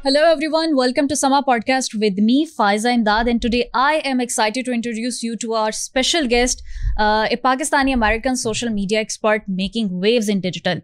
Hello everyone, welcome to Sama Podcast with me, Faiza Imdad, and today I am excited to introduce you to our special guest, a Pakistani-American social media expert making waves in digital.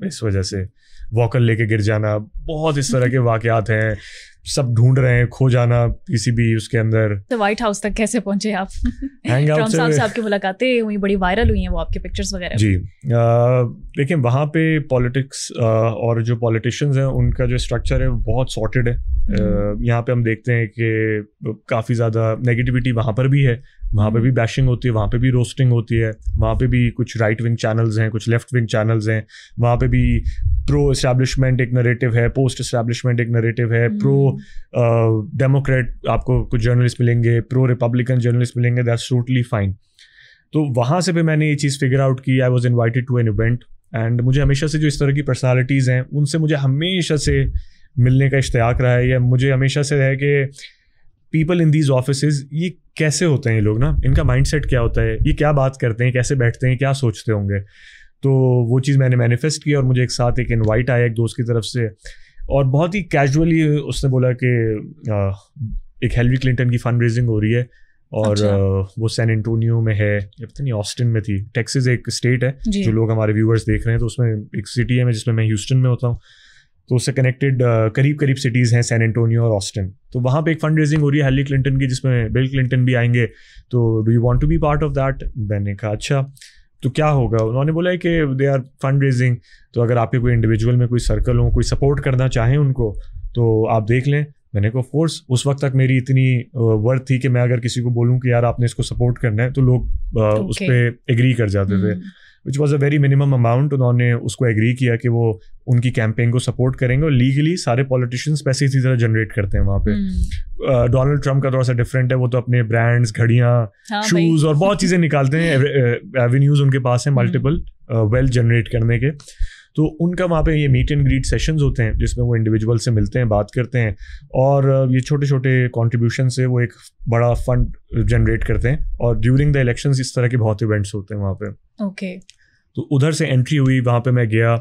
اس وجہ سے, Walker لے کے گر جانا, بہت اس طرح کے واقعات ہیں. سب ڈھونڈ رہے ہیں, کھو جانا کسی بھی اس کے اندر. تو وائٹ ہاؤس تک کیسے پہنچے آپ؟ ہینگ آؤٹ ٹرمپ صاحب کی ملاقاتیں ہوئی, بڑی وائرل ہوئی ہیں وہ آپ کے پکچرز وغیرہ. جی دیکھیں وہاں پہ پالیٹکس اور جو پولیٹیشینز ہیں ان کا جو اسٹرکچر ہے وہ بہت سارٹیڈ ہے. یہاں پہ ہم دیکھتے ہیں کہ کافی زیادہ نیگیٹیوٹی وہاں پر بھی ہے, وہاں پہ بھی بیشنگ ہوتی ہے, وہاں پہ بھی روسٹنگ ہوتی ہے, وہاں پہ بھی کچھ رائٹ ونگ چینلز ہیں, کچھ لیفٹ ونگ چینلز ہیں, وہاں پہ بھی پرو اسٹیبلشمنٹ ایک نریٹو ہے, پوسٹ اسٹیبلشمنٹ ایک نریٹو ہے, پرو ڈیموکریٹ آپ کو کچھ جرنلسٹ ملیں گے, پرو ریپبلکن جرنلسٹ ملیں گے, دیٹس ٹوٹلی فائن. تو وہاں سے پھر میں نے یہ چیز فگر آؤٹ کی. I was invited to an event and مجھے ہمیشہ سے جو اس طرح کی پرسنالٹیز ہیں ان سے مجھے ہمیشہ سے ملنے کا اشتیاق رہا ہے, یا مجھے ہمیشہ سے ہے کہ پیپل ان دیز آفیسز یہ کیسے ہوتے ہیں, یہ لوگ نا, ان کا مائنڈ سیٹ کیا ہوتا ہے, یہ کیا بات کرتے ہیں, کیسے بیٹھتے ہیں, کیا سوچتے ہوں گے. تو وہ چیز میں نے مینیفیسٹ کی اور مجھے ایک ساتھ ایک انوائٹ آیا ایک دوست کی طرف سے, اور بہت ہی کیجولی اس نے بولا کہ ایک ہیلری کلنٹن کی فنڈ ریزنگ ہو رہی ہے اور وہ سین انٹونیو میں ہے, پتہ نہیں آسٹن میں تھی, ٹیکسس ایک اسٹیٹ ہے جو لوگ ہمارے ویورز دیکھ رہے ہیں, تو اس میں ایک سٹی ہے جس میں ہیوسٹن میں ہوتا ہوں, تو اس سے کنیکٹڈ قریب سٹیز ہیں سین انٹونیو اور آسٹن. تو وہاں پہ ایک فنڈ ریزنگ ہو رہی ہے ہیلری کلنٹن کی, جس میں بل کلنٹن بھی آئیں گے. تو do you want to be part of that? میں نے کہا اچھا تو کیا ہوگا. انہوں نے بولا ہے کہ دے آر فنڈ ریزنگ, تو اگر آپ کے کوئی انڈیویجول میں کوئی سرکل ہوں, کوئی سپورٹ کرنا چاہیں ان کو, تو آپ دیکھ لیں. میں نے کہا آف کورس. اس وقت تک میری اتنی ورتھ تھی کہ میں اگر کسی کو بولوں کہ یار آپ نے اس کو سپورٹ کرنا ہے تو لوگ اس پہ ایگری کر جاتے تھے, which was a very minimum amount. انہوں نے اس کو ایگری کیا کہ وہ ان کی کیمپین کو سپورٹ کریں گے, اور لیگلی سارے پولیٹیشینس پیسے اسی طرح جنریٹ کرتے ہیں وہاں پہ. ڈونلڈ ٹرمپ کا تھوڑا سا ڈفرینٹ ہے, وہ تو اپنے برانڈس, گھڑیاں, شوز اور بہت چیزیں نکالتے ہیں, ایونیوز ان کے پاس ہیں ملٹیپل ویلتھ جنریٹ کرنے کے. تو ان کا وہاں پہ یہ میٹ اینڈ گریٹ سیشنز ہوتے ہیں جس میں وہ انڈیویجول سے ملتے ہیں, بات کرتے ہیں, اور یہ چھوٹے چھوٹے کانٹریبیوشن سے وہ ایک بڑا فنڈ جنریٹ کرتے ہیں. اور ڈیورنگ دا الیکشنز اس طرح کے بہت ایونٹس ہوتے ہیں وہاں پہ. اوکے. تو ادھر سے انٹری ہوئی, وہاں پہ میں گیا.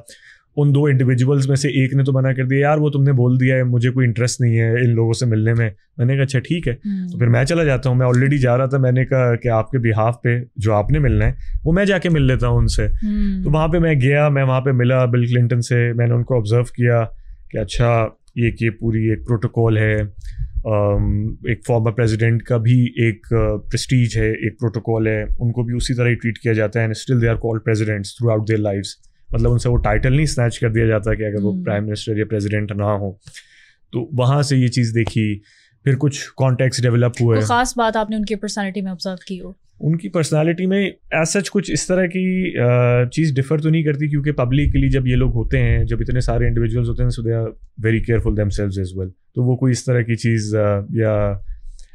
ان دو انڈیویجولز میں سے ایک نے تو منع کر دیا, یار وہ تم نے بول دیا ہے, مجھے کوئی انٹرسٹ نہیں ہے ان لوگوں سے ملنے میں. میں نے کہا اچھا ٹھیک ہے, تو پھر میں چلا جاتا ہوں. میں آلریڈی جا رہا تھا, میں نے کہا کہ آپ کے بہاف پہ جو آپ نے ملنا ہے وہ میں جا کے مل لیتا ہوں ان سے. تو وہاں پہ میں گیا, میں وہاں پہ ملا بل کلنٹن سے. میں نے ان کو آبزرو کیا کہ اچھا یہ پوری ایک پروٹوکول ہے, ایک فارمر پریزیڈنٹ کا بھی ایک پریسٹیج ہے, ایک پروٹوکول ہے, ان کو بھی اسی طرح ہی ٹریٹ کیا جاتا ہے, and still they are called presidents throughout their lives. مطلب ان سے وہ ٹائٹل نہیں اسنیچ کر دیا جاتا کہ اگر وہ پرائم منسٹر یا پریزیڈنٹ نہ ہو. تو وہاں سے یہ چیز دیکھی, پھر کچھ کانٹیکٹس ڈیولپ ہوئے. خاص بات آپ نے ان کی پرسنالٹی میں آبزرو کی ہو؟ ان کی پرسنالٹی میں ایز سچ کچھ اس طرح کی چیز ڈفر تو نہیں کرتی, کیونکہ پبلکلی جب یہ لوگ ہوتے ہیں, جب اتنے سارے انڈیویجولز ہوتے ہیں, so they are very careful themselves as well. تو وہ کوئی اس طرح کی چیز یا,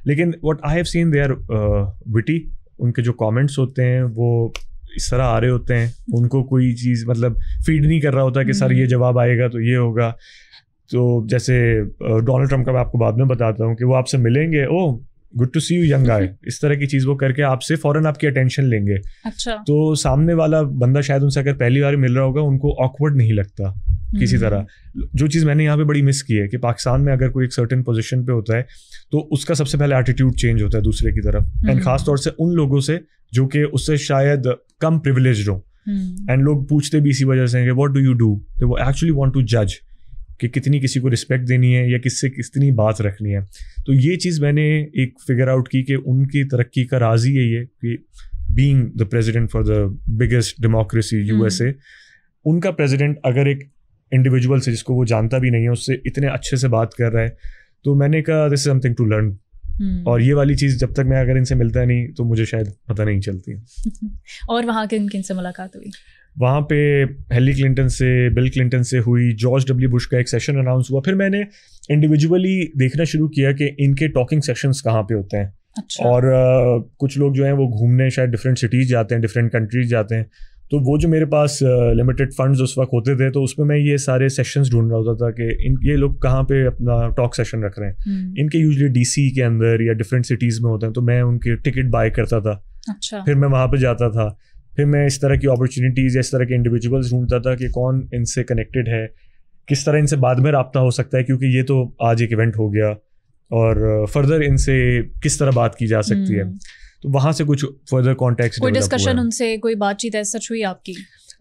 لیکن what I have seen they are witty. ان کے جو کامنٹس ہوتے ہیں وہ اس طرح آ رہے ہوتے ہیں, ان کو کوئی چیز مطلب فیڈ نہیں کر رہا ہوتا کہ سر یہ جواب آئے گا تو یہ ہوگا. تو جیسے ڈونلڈ ٹرمپ کا میں آپ کو بعد میں بتاتا ہوں کہ وہ آپ سے ملیں گے, oh good to see you young guy, اس طرح کی چیز وہ کر کے آپ سے فوراً آپ کی اٹینشن لیں گے. اچھا. تو سامنے والا بندہ شاید ان سے اگر پہلی بار مل رہا ہوگا ان کو آکورڈ نہیں لگتا کسی طرح. جو چیز میں نے یہاں پہ بڑی مس کی ہے کہ پاکستان میں اگر کوئی ایک سرٹن پوزیشن پہ ہوتا ہے تو اس کا سب سے پہلے ایٹیٹیوڈ چینج ہوتا ہے دوسرے کی طرف, اینڈ خاص طور سے ان لوگوں سے جو کہ اس سے شاید کم پریویلیجڈ ہوں. اینڈ لوگ پوچھتے بھی اسی وجہ سے کہ واٹ ڈو یو ڈو, وہ ایکچولی وانٹ ٹو جج کہ کتنی کسی کو رسپیکٹ دینی ہے یا کس سے کتنی بات رکھنی ہے. تو یہ چیز میں نے ایک فگر آؤٹ کی کہ ان کی ترقی کا راز ہی یہی ہے کہ being the president for the biggest democracy U S A, ان کا پریزیڈنٹ اگر ایک انڈیویجول سے جس کو وہ جانتا بھی نہیں ہے اس سے اتنے اچھے سے بات کر رہا ہے, تو میں نے کہا دس از سم تھنگ ٹو لرن. اور یہ والی چیز جب تک میں اگر ان سے ملتا نہیں تو مجھے شاید پتہ نہیں چلتی. اور وہاں کے کن سے ملاقات ہوئی؟ وہاں پہ ہیلری کلنٹن سے, بل کلنٹن سے ہوئی, جارج ڈبلیو بش کا ایک سیشن اناؤنس ہوا. پھر میں نے انڈیویجولی دیکھنا شروع کیا کہ ان کے ٹاکنگ سیشنس کہاں پہ ہوتے ہیں. اور کچھ لوگ جو ہیں وہ گھومنے شاید ڈفرینٹ سٹیز جاتے ہیں, ڈفرینٹ کنٹریز جاتے ہیں. تو وہ جو میرے پاس لمیٹڈ فنڈز اس وقت ہوتے تھے تو اس میں یہ سارے سیشنز ڈھونڈ رہا ہوتا تھا کہ یہ لوگ کہاں پہ اپنا ٹاک سیشن رکھ رہے ہیں. ان کے یوزلی ڈی سی کے اندر یا ڈفرینٹ سٹیز میں ہوتے ہیں, تو میں ان کے ٹکٹ بائی کرتا تھا. پھر میں وہاں پہ جاتا تھا, پھر میں اس طرح کی اپرچونیٹیز یا اس طرح کے انڈیویجولز ڈھونڈتا تھا کہ کون ان سے کنیکٹڈ ہے, کس طرح ان سے بعد میں رابطہ ہو سکتا ہے, کیونکہ یہ تو آج ایک ایونٹ ہو گیا, اور فردر ان سے کس طرح بات کی جا سکتی ہے. تو وہاں سے کچھ فردر کانٹیکٹس. کوئی ڈسکشن ان سے, کوئی بات چیت ایسا ہوئی آپ کی؟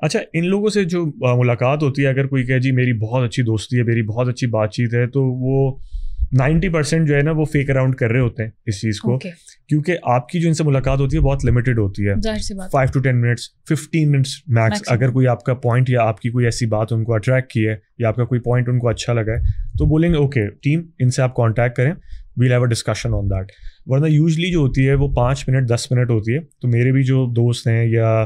اچھا ان لوگوں سے جو ملاقات ہوتی ہے, اگر کوئی کہے جی میری بہت اچھی دوستی ہے, میری بہت اچھی بات چیت ہے, تو وہ 90% جو ہے نا وہ فیک اراؤنڈ کر رہے ہوتے ہیں اس چیز کو, کیونکہ آپ کی جو ان سے ملاقات ہوتی ہے بہت لمیٹڈ ہوتی ہے, 5 to 10 minutes 15 minutes میکس. اگر کوئی آپ کا پوائنٹ یا آپ کی کوئی ایسی بات ان کو اٹریکٹ کی ہے یا آپ کا کوئی پوائنٹ ان کو اچھا لگا ہے تو بولیں گے اوکے ٹیم ان سے آپ کانٹیکٹ کریں, we'll have a discussion on that. ورنہ یوزلی جو ہوتی ہے وہ 5 منٹ 10 منٹ ہوتی ہے. تو میرے بھی جو دوست ہیں یا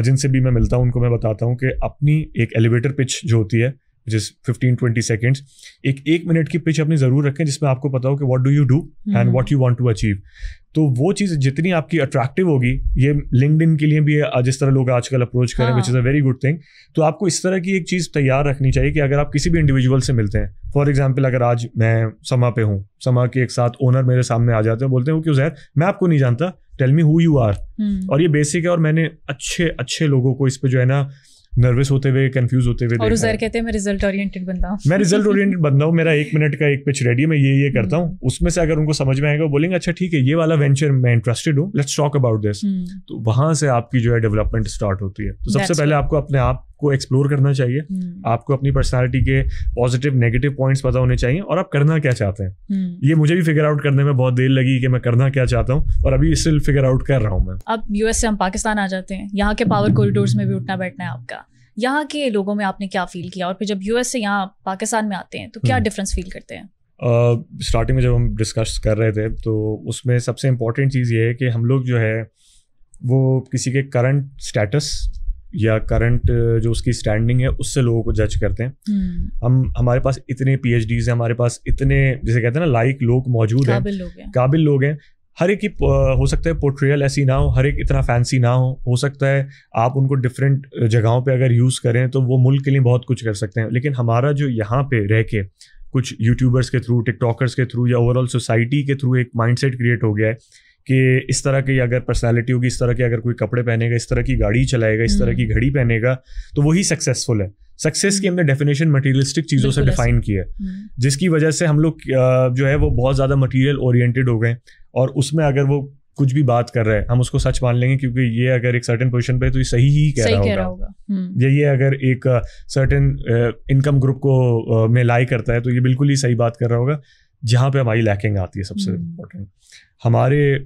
جن سے بھی میں ملتا ہوں ان کو میں بتاتا ہوں کہ اپنی ایک ایلیویٹر پچ جو ہوتی ہے جس 15-20 seconds, ایک منٹ کی پچ اپنی ضرور رکھیں جس میں آپ کو پتا ہو کہ what do you do and what you want to achieve. تو وہ چیز جتنی آپ کی اٹریکٹیو ہوگی, یہ لنکڈ ان کے لیے بھی جس طرح لوگ آج کل اپروچ کریں وچ از اے ویری گڈ تھنگ, تو آپ کو اس طرح کی ایک چیز تیار رکھنی چاہیے کہ اگر آپ کسی بھی انڈیویجول سے ملتے ہیں, فار ایگزامپل اگر آج میں سما پہ ہوں, سما کے ایک ساتھ اونر میرے سامنے آ جاتے ہیں, بولتے ہیں وہ کیوں زہر میں آپ کو نہیں جانتا, tell me who you are. اور یہ بیسک ہے, اور میں نے اچھے لوگوں کو اس پہ جو ہے نا نروس ہوتے ہوئے کنفیوز ہوتے ہوئے, اور عزیر کہتے ہیں میں رزلٹ اورینٹڈ بندہ ہوں, میں رزلٹ اورینٹڈ بندہ ہوں, میرا 1 منٹ کا ایک پچ ریڈی ہے, میں یہ کرتا ہوں. اس میں سے اگر ان کو سمجھ میں آئے گا وہ بولیں گے اچھا ٹھیک ہے یہ والا وینچر میں انٹرسٹڈ ہوں, لیٹس ٹاک اباؤٹ دس. تو وہاں سے آپ کی جو ہے ڈیولپمنٹ اسٹارٹ ہوتی ہے. تو سب سے پہلے آپ کو اپنے آپ کو ایکسپلور کرنا چاہیے, آپ کو اپنی پرسنالٹی کے پازیٹیو نیگیٹو پوائنٹس پتہ ہونے چاہیے, اور آپ کرنا کیا چاہتے ہیں. یہ مجھے بھی فگر آؤٹ کرنے میں بہت دیر لگی کہ میں کرنا کیا چاہتا ہوں, اور ابھی اسٹل فگر آؤٹ کر رہا ہوں میں. اب یو ایس سے ہم پاکستان آ جاتے ہیں, یہاں کے پاور کوریڈورز میں بھی اٹھنا بیٹھنا ہے آپ کا, یہاں کے لوگوں میں آپ نے کیا فیل کیا, اور پھر جب یو ایس سے یہاں پاکستان میں آتے ہیں تو کیا ڈفرینس فیل کرتے ہیں؟ اسٹارٹنگ میں جب ہم ڈسکس کر رہے تھے تو اس میں سب سے امپورٹنٹ چیز یہ ہے کہ ہم لوگ جو ہے وہ کسی کے کرنٹ اسٹیٹس یا کرنٹ جو اس کی اسٹینڈنگ ہے اس سے لوگوں کو جج کرتے ہیں. ہمارے پاس اتنے PhDs ہیں, ہمارے پاس اتنے جیسے کہتے ہیں نا لائق لوگ موجود ہیں, قابل لوگ ہیں. ہر ایک کی ہو سکتا ہے پورٹریل ایسی نہ ہو, ہر ایک اتنا فینسی نہ ہو سکتا ہے آپ ان کو ڈفرینٹ جگہوں پہ اگر یوز کریں تو وہ ملک کے لیے بہت کچھ کر سکتے ہیں. لیکن ہمارا جو یہاں پہ رہ کے کچھ یوٹیوبرس کے تھرو, ٹک ٹاکرس کے تھرو یا اوور آل سوسائٹی کے تھرو ایک مائنڈ سیٹ کریٹ ہو گیا ہے کہ اس طرح کی اگر پرسنالٹی ہوگی, اس طرح کے اگر کوئی کپڑے پہنے گا, اس طرح کی گاڑی چلائے گا, اس طرح کی گھڑی پہنے گا, تو وہی سکسیزفل ہے. سکسیز کی ہم نے ڈیفینیشن مٹیریلسٹک چیزوں سے ڈیفائن کی ہے, جس کی وجہ سے ہم لوگ جو ہے وہ بہت زیادہ مٹیریل اورینٹیڈ ہو گئے, اور اس میں اگر وہ کچھ بھی بات کر رہے ہیں ہم اس کو سچ مان لیں گے, کیونکہ یہ اگر ایک سرٹن پوزیشن پہ تو یہ صحیح ہی کہہ رہا ہوگا. یہ اگر ایک سرٹن انکم گروپ کو میں لائی کرتا ہے تو یہ بالکل ہی صحیح بات کر رہا ہوگا. جہاں پہ ہماری لیکنگ آتی ہے سب سے امپورٹنٹ, ہمارے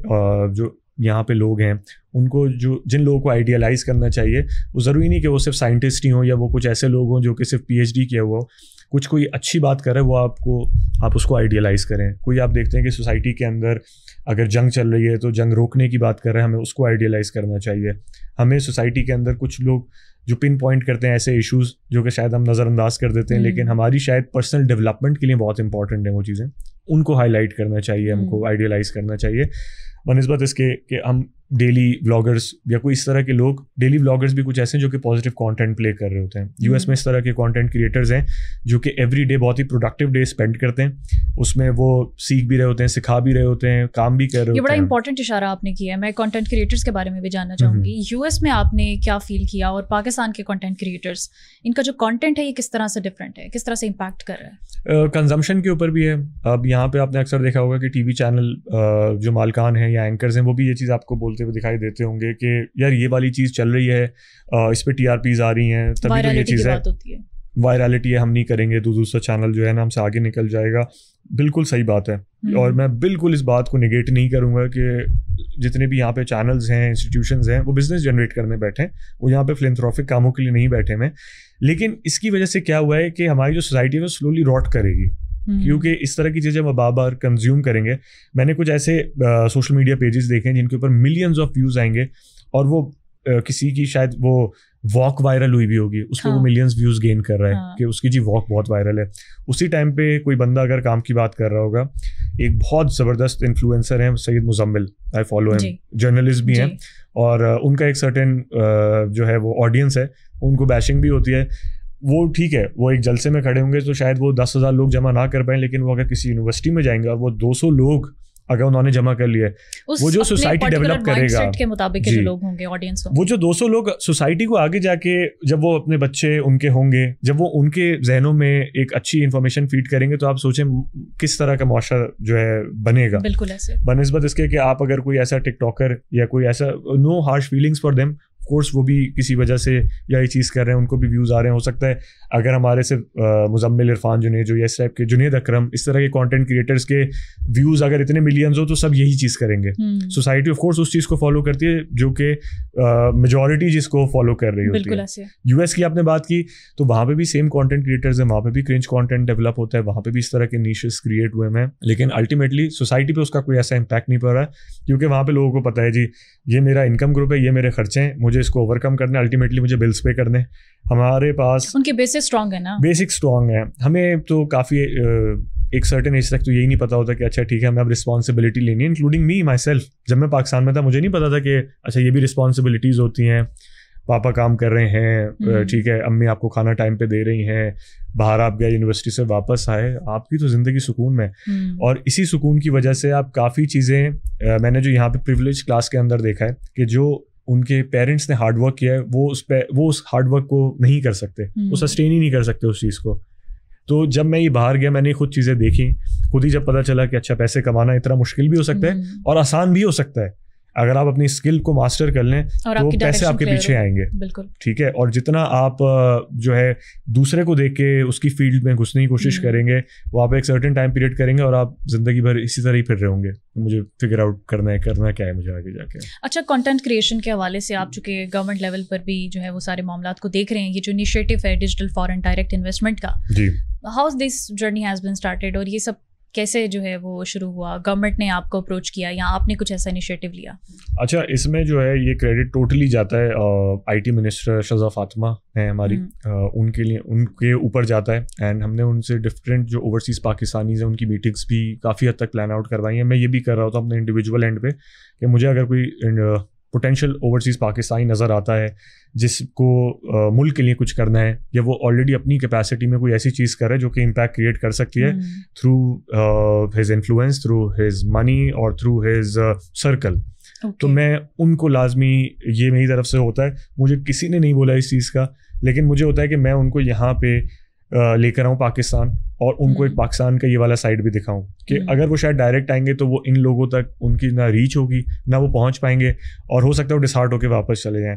جو یہاں پہ لوگ ہیں ان کو جن لوگوں کو آئیڈیالائز کرنا چاہیے, وہ ضروری نہیں کہ وہ صرف سائنٹسٹ ہی ہوں یا وہ کچھ ایسے لوگ ہوں جو کہ صرف PhD کیا ہوا ہو. کچھ کوئی اچھی بات کر رہے وہ آپ اس کو آئیڈیالائز کریں. کوئی آپ دیکھتے ہیں کہ سوسائٹی کے اندر اگر جنگ چل رہی ہے تو جنگ روکنے کی بات کر رہے ہیں, ہمیں اس کو آئیڈیالائز کرنا چاہیے. ہمیں سوسائٹی کے اندر کچھ لوگ جو پن پوائنٹ کرتے ہیں ایسے ایشوز جو کہ شاید ہم نظر انداز کر دیتے ہیں, لیکن ہماری شاید پرسنل ڈیولپمنٹ کے لیے بہت امپورٹنٹ ہیں وہ چیزیں, ان کو ہائی لائٹ کرنا چاہیے, ہم کو آئیڈیالائز کرنا چاہیے. بنسبت اس کے کہ ہم ڈیلی ولاگرس یا کوئی اس طرح کے لوگ, ڈیلی ولاگرس بھی کچھ ایسے ہیں جو کہ پازیٹیو کانٹینٹ پلے کر رہے ہوتے ہیں. US میں اس طرح کے کانٹینٹ کریٹرز ہیں جو کہ ایوری ڈے بہت ہی پروڈکٹیو ڈے اسپینڈ کرتے ہیں, اس میں وہ سیکھ بھی رہے ہوتے ہیں, سکھا بھی رہے ہوتے ہیں, کام بھی کر رہے ہوتے ہیں. یہ بڑا امپورٹنٹ اشارہ آپ نے کیا ہے. میں کانٹینٹ کریٹرز کے بارے میں بھی جاننا چاہوں گی. US میں آپ نے کیا فیل کیا, اور پاکستان کے کانٹینٹ کریٹرز, ان کا جو کانٹینٹ ہے یہ کس طرح سے ڈفرینٹ ہے, کس طرح سے امپیکٹ کر رہا ہے؟ کنزمپشن کے اوپر بھی ہے. اب یہاں پہ آپ نے اکثر دیکھا ہوگا کہ ٹی وی چینل جو مالکان ہیں یا اینکرز ہیں وہ بھی یہ چیز آپ کو بولتے ہوئے دکھائی دیتے ہوں گے کہ یار یہ والی چیز چل رہی ہے, اس پہ TRPs آ رہی ہیں, تبھی تو یہ چیز ہے, وائرالٹی ہے, ہم نہیں کریں گے تو دوسرا چینل جو ہے نا ہم سے آگے نکل جائے گا. بالکل صحیح بات ہے, اور میں بالکل اس بات کو نگیٹ نہیں کروں گا کہ جتنے بھی یہاں پہ چینلز ہیں, انسٹیٹیوشنز ہیں, وہ بزنس جنریٹ کرنے بیٹھے ہیں, وہ یہاں پہ فلینتھروپک کاموں کے لیے نہیں بیٹھے ہیں. لیکن اس کی وجہ سے کیا ہوا ہے کہ ہماری جو سوسائٹی ہے وہ سلولی راٹ کرے گی, کیونکہ اس طرح کی چیزیں ہم بار بار کنزیوم کریں گے. میں نے کچھ ایسے سوشل میڈیا پیجز دیکھے ہیں جن کے اوپر ملینز آف ویوز آئیں گے, اور وہ کسی کی شاید وہ واک وائرل ہوئی بھی ہوگی, اس پہ وہ ملینز ویوز گین کر رہا ہے کہ اس کی جی واک بہت وائرل ہے. اسی ٹائم پہ کوئی بندہ اگر کام کی بات کر رہا ہوگا, ایک بہت زبردست انفلوئنسر ہیں Syed Muzammil, I follow him, journalist بھی ہیں, اور ان کا ایک سرٹن جو ہے وہ آڈینس ہے, ان کو بیشنگ بھی ہوتی ہے. وہ ٹھیک ہے, وہ ایک جلسے میں کھڑے ہوں گے تو شاید وہ 10,000 لوگ جمع نہ کر پائیں, لیکن وہ اگر کسی یونیورسٹی میں جائیں گے اور وہ 200 لوگ اگر انہوں نے جمع کر لیا, وہ جو سوسائٹی ڈیولپ کرے گا کے مطابق جو لوگ ہوں گے, آڈینس وہ جو 200 لوگ سوسائٹی کو آگے جا کے جب وہ اپنے بچے ان کے ہوں گے, جب وہ ان کے ذہنوں میں ایک اچھی انفارمیشن فیڈ کریں گے, تو آپ سوچیں کس طرح کا معاشرہ جو ہے بنے گا. بالکل ایسے بنسبت اس کے کہ آپ اگر کوئی ایسا ٹک ٹاکر یا کوئی ایسا, no harsh feelings for them, course وہ بھی کسی وجہ سے یا یہ چیز کر رہے ہیں, ان کو بھی ویوز آ رہے ہیں. ہو سکتا ہے اگر ہمارے سے مزمل عرفان جنید جو اس ٹائپ کے, جنید اکرم, اس طرح کے کانٹینٹ کریٹرس کے ویوز اگر اتنے ملینز ہو تو سب یہی چیز کریں گے. سوسائٹی آف کورس اس چیز کو فالو کرتی ہے جو کہ میجورٹی جس کو فالو کر رہی ہوتی ہے. یو ایس کی آپ نے بات کی تو وہاں پہ بھی سیم کانٹینٹ کریٹرز ہیں, وہاں پہ بھی کرنچ کانٹینٹ ڈیولپ ہوتا ہے, وہاں پہ بھی اس طرح کے نیشز کریٹ ہوئے ہیں, لیکن الٹیمیٹلی سوسائٹی پہ اس کا کوئی ایسا امپیکٹ نہیں پڑ رہا ہے کیونکہ وہاں پہ لوگوں کو پتہ ہے جی یہ میرا انکم گروپ ہے, یہ میرے خرچے ہیں, مجھے اس کو اوور کم کرنا ہے, الٹیمیٹلی مجھے بلس پے کرنے. ہمارے پاس ان کے بیسک اسٹرانگ ہے نا, بیسک اسٹرانگ ہے. ہمیں تو کافی ایک سرٹن ایج تک تو یہی نہیں پتا ہوتا کہ اچھا ٹھیک ہے ہمیں اب رسپانسبلٹی لینی ہے, انکلوڈنگ می مائی سیلف. جب میں پاکستان میں تھا مجھے نہیں پتا تھا کہ اچھا یہ بھی رسپانسبلٹیز ہوتی ہیں, پاپا کام کر رہے ہیں, ٹھیک ہے, امی آپ کو کھانا ٹائم پہ دے رہی ہیں, باہر آپ گئے یونیورسٹی سے واپس آئے, آپ کی تو زندگی سکون میں. اور اسی سکون کی وجہ سے آپ کافی چیزیں, میں نے جو یہاں پہ پریولیج کلاس کے اندر دیکھا ہے کہ جو ان کے پیرنٹس نے ہارڈ ورک کیا ہے وہ اس ہارڈ ورک کو نہیں کر سکتے, وہ سسٹین ہی نہیں کر سکتے اس چیز کو. تو جب میں یہ باہر گیا میں نے خود چیزیں دیکھی, خود ہی جب پتہ چلا کہ اچھا پیسے کمانا اتنا مشکل بھی ہو سکتا ہے اور آسان بھی ہو سکتا ہے. اگر آپ اپنی اسکل کو ماسٹر کر لیں تو پیسے آپ کے پیچھے آئیں گے, بالکل ٹھیک ہے. اور جتنا آپ جو ہے دوسرے کو دیکھ کے اس کی فیلڈ میں گھسنے کی کوشش کریں گے, وہ آپ ایک سرٹن ٹائم پیریڈ کریں گے اور آپ زندگی بھر اسی طرح ہی پھر رہے ہوں گے, مجھے فگر آؤٹ کرنا کیا ہے مجھے آگے جا کے. اچھا, کنٹینٹ کریشن کے حوالے سے آپ چونکہ گورنمنٹ لیول پر بھی جو ہے وہ سارے معاملات کو دیکھ رہے ہیں, یہ جو انیشیٹو ہے ڈیجیٹل فارن ڈائریکٹ انویسٹمنٹ کا, جی, how this journey has been started, اور یہ سب کیسے جو ہے وہ شروع ہوا؟ گورنمنٹ نے آپ کو اپروچ کیا یا آپ نے کچھ ایسا انیشیٹو لیا؟ اچھا, اس میں جو ہے یہ کریڈٹ ٹوٹلی جاتا ہے I T minister Shiza Fatima ہیں ہماری, ان کے لیے ان کے اوپر جاتا ہے. اینڈ ہم نے ان سے ڈفرینٹ جو اوورسیز پاکستانیز ہیں ان کی میٹنگس بھی کافی حد تک پلان آؤٹ کروائی ہیں. میں یہ بھی کر رہا ہوتا ہوں اپنے انڈیویجول اینڈ پہ کہ مجھے اگر کوئی پوٹینشیل اوورسیز پاکستانی نظر آتا ہے جس کو ملک کے لیے کچھ کرنا ہے, یا وہ آلریڈی اپنی کیپیسٹی میں کوئی ایسی چیز کر رہے جو کہ امپیکٹ کریٹ کر سکتی ہے through his influence, through his money اور تھرو ہز سرکل, تو میں ان کو لازمی, یہ میری طرف سے ہوتا ہے. مجھے کسی نے نہیں بولا اس چیز کا, لیکن مجھے ہوتا ہے کہ میں ان کو یہاں پہ لے کر آؤں پاکستان, اور ان کو ایک پاکستان کا یہ والا سائڈ بھی دکھاؤں کہ اگر وہ شاید ڈائریکٹ آئیں گے تو وہ ان لوگوں تک ان کی نہ ریچ ہوگی نہ وہ پہنچ پائیں گے, اور ہو سکتا ہے وہ ڈسہارٹ ہو کے واپس چلے جائیں.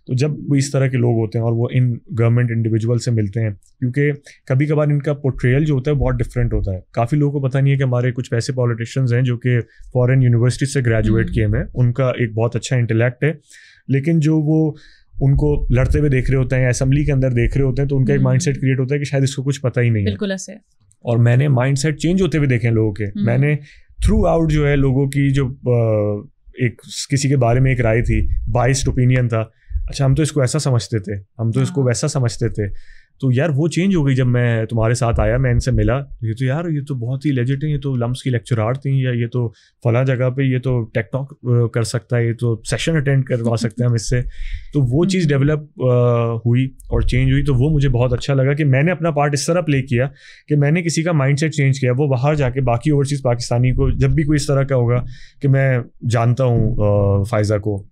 تو جب وہ اس طرح کے لوگ ہوتے ہیں اور وہ ان گورنمنٹ انڈیویجول سے ملتے ہیں, کیونکہ کبھی کبھار ان کا پورٹریل جو ہوتا ہے بہت ڈفرینٹ ہوتا ہے. کافی لوگوں کو پتہ نہیں ہے کہ ہمارے کچھ ایسے پالیٹیشینز ہیں جو کہ فارن یونیورسٹی سے گریجویٹ کیے ہیں, ان کا ایک بہت اچھا انٹلیکٹ ہے, لیکن جو وہ ان کو لڑتے ہوئے دیکھ رہے ہوتے ہیں, اسمبلی کے اندر دیکھ رہے ہوتے ہیں, تو ان کا ایک مائنڈ سیٹ کریٹ ہوتا ہے کہ شاید اس کو کچھ پتہ ہی نہیں ہے. بالکل ایسے. اور میں نے مائنڈ سیٹ چینج ہوتے ہوئے دیکھے ہیں لوگوں کے. میں نے تھرو آؤٹ جو ہے لوگوں کی جو ایک کسی کے بارے میں ایک رائے تھی, بائسڈ اوپینین تھا, اچھا ہم تو اس کو ایسا سمجھتے تھے, ہم تو اس کو ویسا سمجھتے تھے, تو یار وہ چینج ہو گئی جب میں تمہارے ساتھ آیا, میں ان سے ملا, یہ تو یار یہ تو بہت ہی لیجٹ ہیں, یہ تو لمس کی لیکچرار تھیں, یا یہ تو فلاں جگہ پہ یہ تو ٹیک ٹاک کر سکتا ہے, یہ تو سیشن اٹینڈ کروا سکتے ہیں ہم اس سے. تو وہ چیز ڈیولپ ہوئی اور چینج ہوئی, تو وہ مجھے بہت اچھا لگا کہ میں نے اپنا پارٹ اس طرح پلے کیا کہ میں نے کسی کا مائنڈ سیٹ چینج کیا. وہ باہر جا کے باقی اوورسیز پاکستانی کو جب بھی کوئی اس طرح کا ہوگا کہ میں جانتا ہوں فائزہ کو,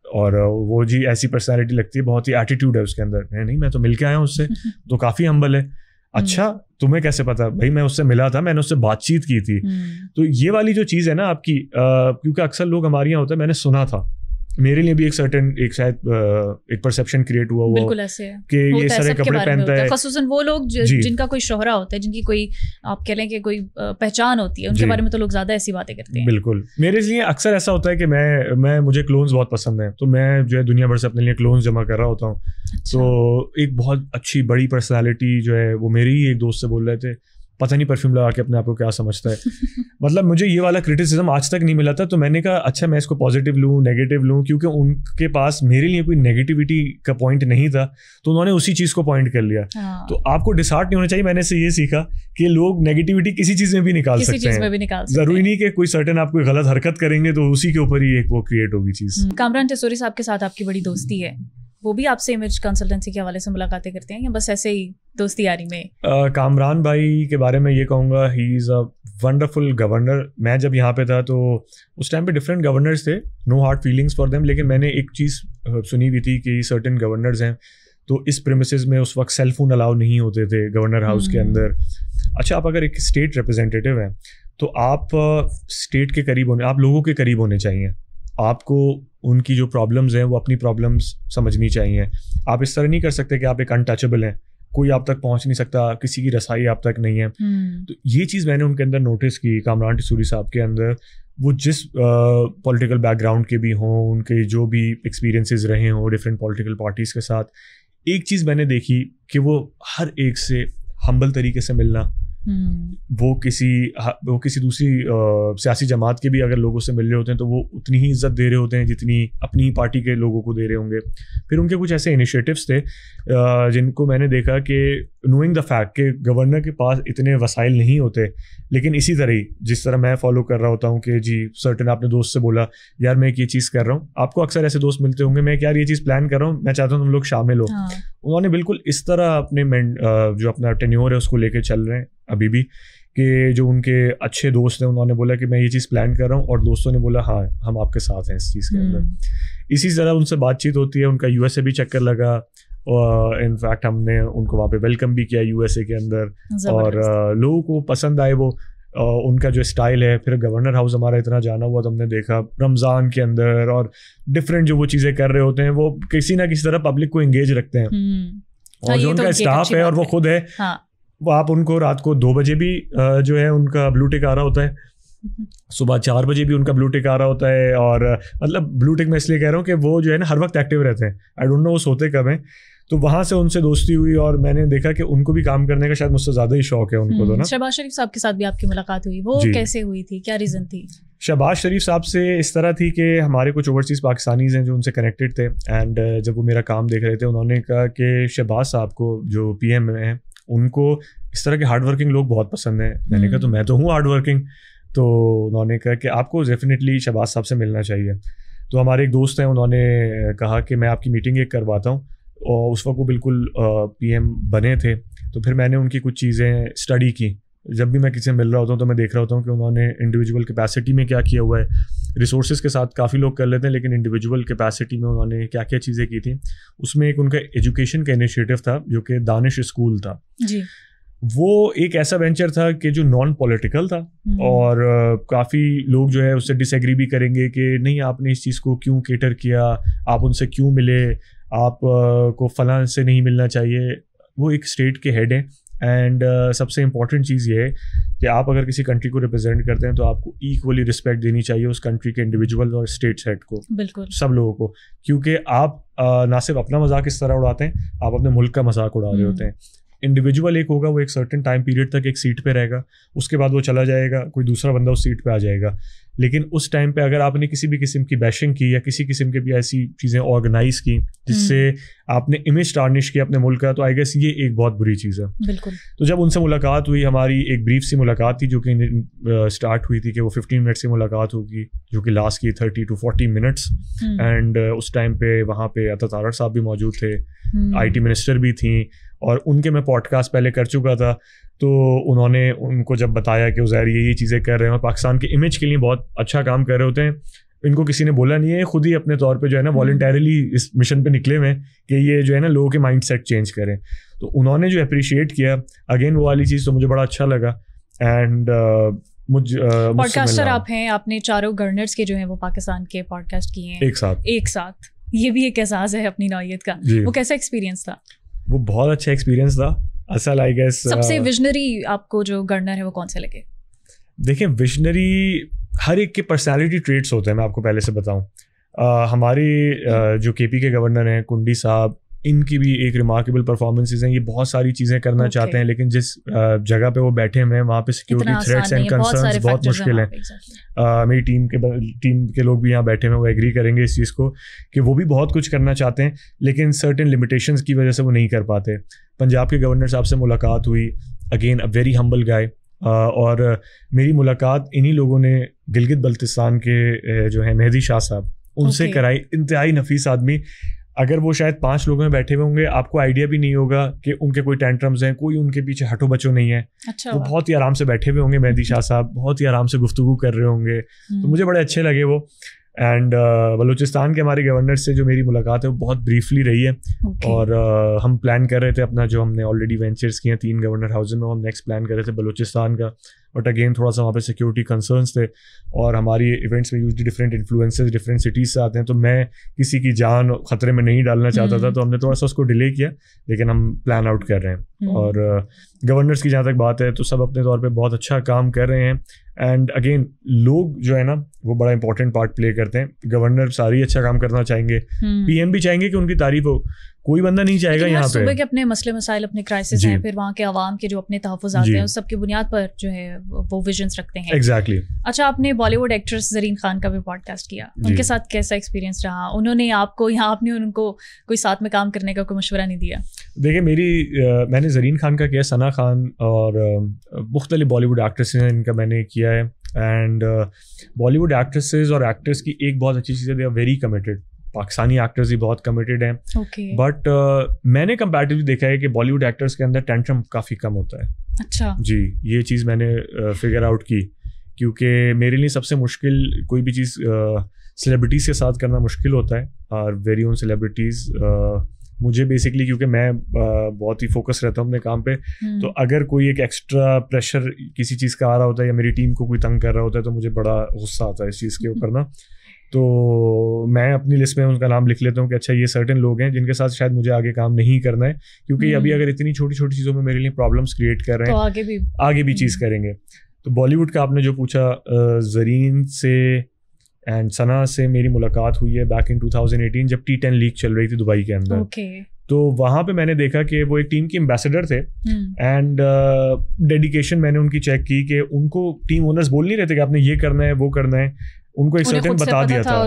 اور وہ جی ایسی پرسنالٹی لگتی ہے, بہت ہی ایٹیٹیوڈ ہے اس کے اندر, نہیں میں تو مل کے آیا ہوں اس سے, تو کافی ہمبل ہے. اچھا تمہیں کیسے پتا؟ بھائی میں اس سے ملا تھا, میں نے اس سے بات چیت کی تھی. تو یہ والی جو چیز ہے نا آپ کی, کیونکہ اکثر لوگ ہمارے یہاں ہوتا ہے, میں نے سنا تھا, میرے لیے بھی ایک سرٹن ایک شاید ایک پرسیپشن کریٹ ہوا کہ یہ اس طرح کپڑے پہنتا ہے, خصوصاً وہ لوگ جن کا کوئی شہرہ ہوتا ہے, جن کی کوئی آپ کہہ لیں کہ کوئی پہچان ہوتی ہے, ان کے بارے میں تو لوگ زیادہ ایسی باتیں کرتے ہیں. بالکل. میرے لیے اکثر ایسا ہوتا ہے کہ مجھے کلونز بہت پسند ہیں, تو میں جو ہے دنیا بھر سے اپنے لیے کلونز جمع کر رہا ہوتا ہوں. تو ایک بہت اچھی بڑی پرسنالٹی جو ہے وہ میری ہی ایک دوست سے بول رہے تھے, پتہ نہیں پرفیوم لگا کے اپنے آپ کو کیا سمجھتا ہے. مطلب مجھے یہ والا کرٹیسزم آج تک نہیں ملا تھا, تو میں نے کہا اچھا میں اس کو پازیٹیو لوں نیگیٹو لوں, کیونکہ ان کے پاس میرے لیے کوئی نیگیٹیوٹی کا پوائنٹ نہیں تھا, تو انہوں نے اسی چیز کو پوائنٹ کر لیا. تو آپ کو ڈسہارٹ نہیں ہونا چاہیے. میں نے سے یہ سیکھا کہ لوگ نیگیٹیوٹی کسی چیز میں بھی نکال سکتے ہیں, ضروری نہیں کہ کوئی سرٹن آپ کوئی غلط حرکت کریں گے تو اسی کے اوپر ہی ایک وہ کریٹ ہوگی چیز. کامران ٹیسوری صاحب کے ساتھ آپ کی بڑی دوستی ہے, وہ بھی آپ سے امیج کنسلٹنسی کے حوالے سے ملاقاتیں کرتے ہیں یا بس ایسے ہی دوستی یاری میں؟ کامران بھائی کے بارے میں یہ کہوں گا, ہی از اے ونڈرفل گورنر. میں جب یہاں پہ تھا تو اس ٹائم پہ ڈفرینٹ گورنرز تھے, no hard feelings for them, لیکن میں نے ایک چیز سنی ہوئی تھی کہ سرٹن گورنرز ہیں تو اس پریمیسز میں اس وقت سیل فون الاؤ نہیں ہوتے تھے گورنر ہاؤس کے اندر. اچھا آپ اگر ایک اسٹیٹ ریپرزینٹیو ہیں تو آپ اسٹیٹ کے قریب ہونے, آپ لوگوں کے قریب ہونے چاہیے. آپ کو ان کی جو پرابلمز ہیں وہ اپنی پرابلمز سمجھنی چاہیے. آپ اس طرح نہیں کر سکتے کہ آپ ایک انٹچیبل ہیں, کوئی آپ تک پہنچ نہیں سکتا, کسی کی رسائی آپ تک نہیں ہے. تو یہ چیز میں نے ان کے اندر نوٹس کی, کامران ٹیسوری صاحب کے اندر. وہ جس پولیٹیکل بیک گراؤنڈ کے بھی ہوں, ان کے جو بھی ایکسپیرینسز رہے ہوں ڈفرینٹ پولیٹیکل پارٹیز کے ساتھ, ایک چیز میں نے دیکھی کہ وہ ہر ایک سے ہمبل طریقے سے ملنا. وہ کسی دوسری سیاسی جماعت کے بھی اگر لوگوں سے مل رہے ہوتے ہیں تو وہ اتنی ہی عزت دے رہے ہوتے ہیں جتنی اپنی پارٹی کے لوگوں کو دے رہے ہوں گے. پھر ان کے کچھ ایسے انیشیٹوس تھے جن کو میں نے دیکھا کہ نوئنگ دا فیکٹ کہ گورنر کے پاس اتنے وسائل نہیں ہوتے, لیکن اسی طرح ہی جس طرح میں فالو کر رہا ہوتا ہوں کہ جی سرٹن آپ نے دوست سے بولا یار میں ایک یہ چیز کر رہا ہوں, آپ کو اکثر ایسے دوست ملتے ہوں گے, میں یار یہ چیز پلان کر رہا ہوں, میں چاہتا ہوں تم لوگ شامل ہو. انہوں نے بالکل اس طرح اپنے جو اپنا ٹینیور ہے اس کو لے کے چل رہے ہیں ابھی بھی, کہ جو ان کے اچھے دوست ہیں انہوں نے بولا کہ میں یہ چیز پلان کر رہا ہوں, اور دوستوں نے بولا ہاں ہم آپ کے ساتھ ہیں اس چیز کے اندر. اسی طرح ان سے بات چیت ہوتی ہے, ان کا یو ایس اے بھی چکر لگا, اور انفیکٹ ہم نے ان کو وہاں پہ ویلکم بھی کیا یو ایس اے کے اندر, اور لوگوں کو پسند آئے وہ ان کا جو اسٹائل ہے. پھر گورنر ہاؤس ہمارا اتنا جانا ہوا تو ہم نے دیکھا رمضان کے اندر اور ڈفرینٹ جو وہ چیزیں کر رہے ہوتے ہیں وہ کسی نہ کسی طرح پبلک کو انگیج رکھتے ہیں. اور جو ان کا اسٹاف ہے اور وہ خود ہے, وہ آپ ان کو رات کو 2 بجے بھی جو ہے ان کا بلو ٹک آ رہا ہوتا ہے, صبح 4 بجے بھی ان کا بلو ٹک آ رہا ہوتا ہے. اور مطلب بلو ٹک میں اس لیے کہہ رہا ہوں کہ وہ جو ہے نا ہر وقت ایکٹیو رہتے ہیں, آئی ڈونٹ نو وہ سوتے کب ہیں. تو وہاں سے ان سے دوستی ہوئی اور میں نے دیکھا کہ ان کو بھی کام کرنے کا شاید مجھ سے زیادہ ہی شوق ہے ان کو. تو نا شہباز شریف صاحب کے ساتھ بھی آپ کی ملاقات ہوئی, وہ کیسے ہوئی تھی, کیا ریزن تھی؟ شہباز شریف صاحب سے اس طرح تھی کہ ہمارے کچھ اوورسیز پاکستانیز ہیں جو ان سے کنیکٹڈ تھے, اینڈ جب وہ میرا کام دیکھ رہے تھے انہوں نے کہا کہ شہباز صاحب کو جو پی ایم ہیں ان کو اس طرح کے ہارڈ ورکنگ لوگ بہت پسند ہیں. میں نے کہا تو میں تو ہوں ہارڈ ورکنگ. تو انہوں نے کہا کہ آپ کو ڈیفینیٹلی شہباز صاحب سے ملنا چاہیے. تو ہمارے ایک دوست ہیں, انہوں نے کہا کہ میں آپ کی میٹنگ ایک کرواتا ہوں, اور اس وقت وہ بالکل پی ایم بنے تھے. تو پھر میں نے ان کی کچھ چیزیں اسٹڈی کی. جب بھی میں کسی سے مل رہا ہوتا ہوں تو میں دیکھ رہا ہوتا ہوں کہ انہوں نے انڈیویجول کیپیسٹی میں کیا کیا ہوا ہے. ریسورسز کے ساتھ کافی لوگ کر لیتے ہیں, لیکن انڈیویجول کیپیسٹی میں انہوں نے کیا کیا چیزیں کی تھیں. اس میں ایک ان کا ایجوکیشن کا انیشیٹو تھا جو کہ دانش اسکول تھا. جی, وہ ایک ایسا وینچر تھا کہ جو نان پولیٹیکل تھا, اور کافی لوگ جو ہے اس سے ڈس ایگری بھی کریں گے کہ نہیں آپ نے اس چیز کو کیوں کیٹر کیا, آپ ان سے کیوں ملے, آپ کو فلاں سے نہیں ملنا چاہیے. وہ ایک اسٹیٹ کے ہیڈ ہیں, اینڈ سب سے امپورٹنٹ چیز یہ ہے کہ آپ اگر کسی کنٹری کو ریپرزینٹ کرتے ہیں تو آپ کو ایکولی رسپیکٹ دینی چاہیے اس کنٹری کے انڈیویجول اور اسٹیٹ ہیڈ کو, بالکل سب لوگوں کو, کیونکہ آپ نہ صرف اپنا مذاق اس طرح اڑاتے ہیں, آپ اپنے ملک کا مذاق اڑا رہے ہوتے ہیں. انڈیویجول ایک ہوگا, وہ ایک سرٹن ٹائم پیریڈ تک ایک سیٹ پہ رہے گا, اس کے بعد وہ چلا جائے گا, کوئی دوسرا بندہ اس سیٹ پہ آ جائے گا. لیکن اس ٹائم پہ اگر آپ نے کسی بھی قسم کی بیشنگ کی یا کسی قسم کی بھی ایسی چیزیں آرگنائز کی جس سے آپ نے امیج ٹارنش کیا اپنے ملک کا, تو آئی گیس یہ ایک بہت بری چیز ہے. بالکل. تو جب ان سے ملاقات ہوئی, ہماری ایک بریف سی ملاقات تھی جو کہ اسٹارٹ ہوئی تھی کہ وہ 15 منٹ سے ملاقات ہوگی, جو کہ لاسٹ کی 30 to 40 منٹس. اینڈ اس ٹائم پہ وہاں پہ عطا طارق صاحب بھی موجود تھے, آئی ٹی منسٹر بھی تھیں, اور ان کے میں پوڈ کاسٹ پہلے کر چکا تھا. تو انہوں نے ان کو جب بتایا کہ عزیر یہ چیزیں کر رہے ہیں اور پاکستان کے امیج کے لیے بہت اچھا کام کر رہے ہوتے ہیں, ان کو کسی نے بولا نہیں ہے, خود ہی اپنے طور پہ جو ہے نا والنٹیرلی اس مشن پہ نکلے ہوئے کہ یہ جو ہے نا لوگوں کے مائنڈ سیٹ چینج کریں. تو انہوں نے جو اپریشیٹ کیا, اگین وہ والی چیز تو مجھے بڑا اچھا لگا. اینڈ پوڈ کاسٹر آپ ہیں, آپ نے چاروں گورنرز کے جو ہیں وہ پاکستان کے پوڈ کاسٹ کیے ہیں ایک ساتھ. یہ بھی ایک احساس ہے اپنی نوعیت کا. وہ کیسا ایکسپیرینس تھا؟ وہ بہت اچھا ایکسپیرینس تھا. اصل آئی گیس سب سے ویژنری آپ کو جو گورنر ہے وہ کون سے لگے؟ دیکھیں, ویژنری ہر ایک کے پرسنالٹی ٹریٹس ہوتے ہیں. میں آپ کو پہلے سے بتاؤں, ہماری جو کے پی کے گورنر ہیں کنڈی صاحب, ان کی بھی ایک ریمارکیبل پرفارمنسز ہیں. یہ بہت ساری چیزیں کرنا چاہتے ہیں, لیکن جس جگہ پہ وہ بیٹھے ہوئے ہیں وہاں پہ سیکورٹی تھریٹس اینڈ کنسرنس بہت مشکل ہیں. میری ٹیم کے لوگ بھی یہاں بیٹھے ہوئے, وہ ایگری کریں گے اس چیز کو کہ وہ بھی بہت کچھ کرنا چاہتے ہیں, لیکن سرٹن لمیٹیشنس کی وجہ سے وہ نہیں کر پاتے. پنجاب کے گورنر صاحب سے ملاقات ہوئی, اگین اے ویری ہمبل گائے, اور میری ملاقات انہی لوگوں نے گلگت بلتستان کے جو ہیں مہدی شاہ صاحب, ان سے کرائی. انتہائی نفیس آدمی. اگر وہ شاید 5 لوگوں میں بیٹھے ہوئے ہوں گے, آپ کو آئیڈیا بھی نہیں ہوگا کہ ان کے کوئی ٹینٹرمز ہیں, کوئی ان کے پیچھے ہٹو بچو نہیں ہے. وہ بہت ہی آرام سے بیٹھے ہوئے ہوں گے. مہدی شاہ صاحب بہت ہی آرام سے گفتگو کر رہے ہوں گے, تو مجھے بڑے اچھے لگے وہ. اینڈ بلوچستان کے ہمارے گورنر سے جو میری ملاقات ہے وہ بہت بریفلی رہی ہے, اور ہم پلان کر رہے تھے اپنا جو ہم نے آلریڈی وینچرس کیے ہیں 3 گورنر ہاؤس میں, ہم نیکسٹ پلان کر رہے تھے بلوچستان کا. بٹ اگین تھوڑا سا وہاں پہ سیکورٹی کنسرنس تھے, اور ہماری ایونٹس میں usually different influencers different cities سے آتے ہیں, تو میں کسی کی جان خطرے میں نہیں ڈالنا چاہتا تھا, تو ہم نے تھوڑا سا اس کو ڈیلے کیا, لیکن ہم پلان آؤٹ کر رہے ہیں. اور گورنرس کی جہاں تک بات ہے تو سب اپنے طور پہ بہت اچھا کام کر رہے ہیں, اینڈ اگین لوگ جو ہے نا وہ بڑا امپورٹنٹ پارٹ پلے کرتے ہیں. گورنر ساری اچھا کام کرنا چاہیں گے, پی ایم بھی چاہیں گے کہ ان کی تعریف ہو, کوئی بندہ نہیں چاہے گا یہاں پہ. صوبے کے اپنے مسئلے مسائل, اپنے کرائسس ہیں, پھر وہاں کے عوام کے جو اپنے تحفظات ہیں, اس سب کی بنیاد پر جو ہے وہ ویژنس رکھتے ہیں. ایگزیکٹلی. اچھا, آپ نے بالی ووڈ ایکٹریس زرین خان کا بھی پوڈ کاسٹ کیا, ان کے ساتھ کیسا ایکسپیرینس رہا؟ انہوں نے آپ کو یہاں آپ نے ان کو کوئی ساتھ میں کام کرنے کا کوئی مشورہ نہیں دیا؟ دیکھیں میں نے زرین خان کا کیا, ثنا خان اور مختلف بالی ووڈ ایکٹریسز ہیں ان کا میں نے کیا ہے. اینڈ بالی ووڈ ایکٹریسز اور ایکٹرس کی ایک بہت اچھی چیز ہے, they are very committed. Pakistani actors بھی بہت کمیٹیڈ ہیں, بٹ میں نے کمپیریٹیولی دیکھا ہے کہ بالی ووڈ ایکٹرس کے اندر ٹینٹرم کافی کم ہوتا ہے. اچھا جی, یہ چیز میں نے فگر آؤٹ کی, کیونکہ میرے لیے سب سے مشکل کوئی بھی چیز سیلیبریٹیز کے ساتھ کرنا مشکل ہوتا ہے, اور ویری اون سیلیبریٹیز مجھے بیسکلی, کیونکہ میں بہت ہی فوکس رہتا ہوں اپنے کام پہ, تو اگر کوئی ایک ایکسٹرا پریشر کسی چیز کا آ رہا ہوتا ہے یا میری ٹیم کو کوئی تنگ کر رہا ہوتا ہے تو مجھے بڑا غصہ آتا ہے اس چیز کے اوپر نا. تو میں اپنی لسٹ میں ان کا نام لکھ لیتا ہوں کہ اچھا یہ سرٹن لوگ ہیں جن کے ساتھ شاید مجھے آگے کام نہیں کرنا ہے, کیونکہ ابھی اگر اتنی چھوٹی چھوٹی چیزوں میں میرے لیے پرابلمس کریٹ کر رہے ہیں تو آگے بھی چیز کریں گے. تو بالی ووڈ کا آپ نے جو پوچھا, زرین سے اینڈ ثنا سے میری ملاقات ہوئی ہے بیک ان 2018 جب T10 لیگ چل رہی تھی دبئی کے اندر. تو وہاں پہ میں نے دیکھا کہ وہ ایک ٹیم کے امبیسڈر تھے, اینڈ ڈیڈیکیشن میں نے ان کی چیک کی کہ ان کو ٹیم اونرز بول نہیں رہے تھے کہ آپ نے یہ کرنا ہے وہ کرنا ہے, ان کو ایک سرٹن بتا دیا تھا,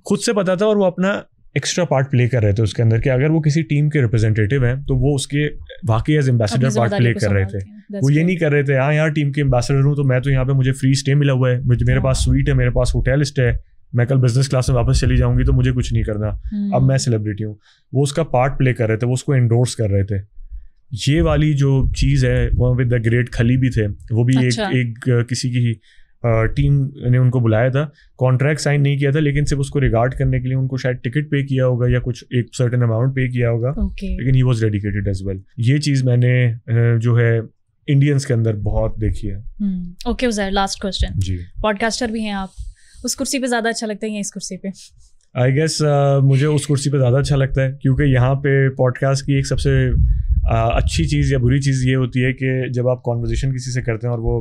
خود سے پتا تھا, اور وہ اپنا ایکسٹرا پارٹ پلے کر رہے تھے اس کے اندر, کہ اگر وہ کسی ٹیم کے ریپرزینٹیٹیو ہیں تو وہ اس کے واقعی ایز امبیسڈر پارٹ پلے کر رہے تھے. وہ یہ نہیں کر رہے تھے ہاں یار ٹیم کے امبیسڈر ہوں تو میں تو یہاں پہ مجھے فری اسٹے ملا ہوا ہے, میرے پاس سویٹ ہے, میرے پاس ہوٹل اسٹے ہے, میں کل بزنس کلاس میں واپس چلی جاؤں گی تو مجھے کچھ نہیں کرنا, اب میں سیلیبریٹی ہوں. وہ اس کا پارٹ پلے کر رہے تھے, وہ اس کو انڈورس کر رہے تھے. یہ والی جو چیز ہے وہاں پہ دا گریٹ خلی بھی تھے, وہ بھی ایک کسی کی ٹیم نے ان کو بلایا تھا, کانٹریکٹ سائن نہیں کیا تھا, لیکن صرف اس کو ریگارڈ کرنے کے لیے ان کو شاید ٹکٹ پے کیا ہوگا یا کچھ ایک سرٹن اماؤنٹ پے کیا ہوگا, لیکن he was dedicated as well. یہ چیز میں نے جو ہے انڈینس کے اندر بہت دیکھی ہے. Okay Uzair, last question. جی, پوڈ کاسٹر بھی ہیں آپ, اس کرسی پہ زیادہ اچھا لگتا ہے یا اس کرسی پہ؟ آئی گیس مجھے اس کرسی پہ زیادہ اچھا لگتا ہے, کیونکہ یہاں پہ پوڈ کاسٹ کی ایک سب سے اچھی چیز یا بری چیز یہ ہوتی ہے کہ جب آپ کانورزیشن کسی سے کرتے ہیں اور وہ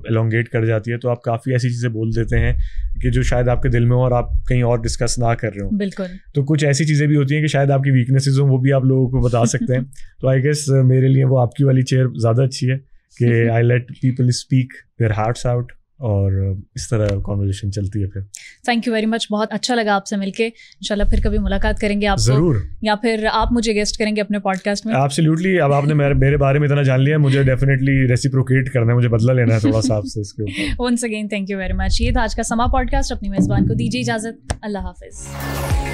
الانگیٹ کر جاتی ہے تو آپ کافی ایسی چیزیں بول دیتے ہیں کہ جو شاید آپ کے دل میں ہو اور آپ کہیں اور ڈسکس نہ کر رہے ہوں. بالکل. تو کچھ ایسی چیزیں بھی ہوتی ہیں کہ شاید آپ کی ویکنیسز ہوں, وہ بھی آپ لوگوں کو بتا سکتے ہیں. تو آئی گیس میرے لیے وہ آپ کی والی چیئر زیادہ اچھی ہے کہ I let people speak their hearts out, اور اس طرح کانورزیشن چلتی ہے. پھر تھینک یو ویری مچ, بہت اچھا لگا آپ سے مل کے. انشاءاللہ پھر کبھی ملاقات کریں گے آپ ضرور, یا پھر آپ مجھے گیسٹ کریں گے اپنے پوڈ کاسٹ میں. ایبسلیوٹلی. اب آپ نے میرے بارے میں اتنا جان لیا, مجھے ڈیفینیٹلی ریسیپروکیٹ کرنا ہے, مجھے بدلہ لینا ہے تھوڑا سا آپ سے اس کے اوپر. Once again thank you very much. یہ تھا آج کا سما پوڈ کاسٹ. اپنی میزبان کو دیجیے اجازت. اللہ حافظ.